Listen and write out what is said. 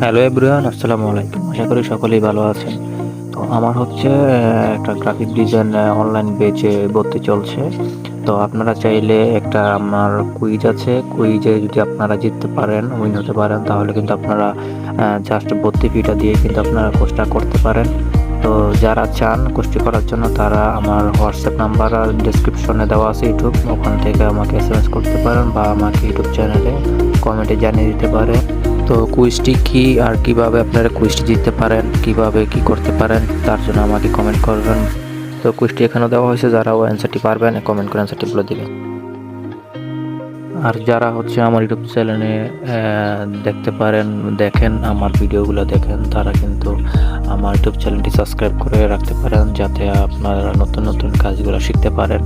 Hello everyone, আসসালামু আলাইকুম। আশা করি সকলেই ভালো আছেন। তো আমার হচ্ছে একটা গ্রাফিক ডিজাইন অনলাইন পেজে ভর্তি চলছে। তো আপনারা চাইলে একটা আমার কুইজ আছে, কুইজে যদি আপনারা জিততে পারেন, উইন হতে পারেন, তাহলে কিন্তু আপনারা জাস্ট ভর্তি ফিটা দিয়ে কিন্তু আপনারা কোর্সটা করতে পারেন। তো যারা চান কোর্সটি করার জন্য তারা আমার হোয়াটসঅ্যাপ নাম্বার আর ডেসক্রিপশনে দেওয়া আছে ইউটিউব, ওখান থেকে আমাকে এসএমএস করতে পারেন বা আমাকে ইউটিউব চ্যানেলে কমেন্টে জানিয়ে দিতে পারেন। তো কুইজটি কি আর কিভাবে আপনারা কুইজটি জিততে পারেন, কিভাবে কি করতে পারেন, তার জন্য আমাকে কমেন্ট করবেন। তো কুইজটি এখানে দেওয়া হয়েছে, যারা ও অ্যান্সারটি পারবেন কমেন্ট করে অ্যান্সারটি বলে দিবেন। আর যারা হচ্ছে আমার ইউটিউব চ্যানেলে দেখেন আমার ভিডিওগুলো দেখেন, তারা কিন্তু আমার ইউটিউব চ্যানেলটি সাবস্ক্রাইব করে রাখতে পারেন, যাতে আপনারা নতুন নতুন কাজগুলো শিখতে পারেন।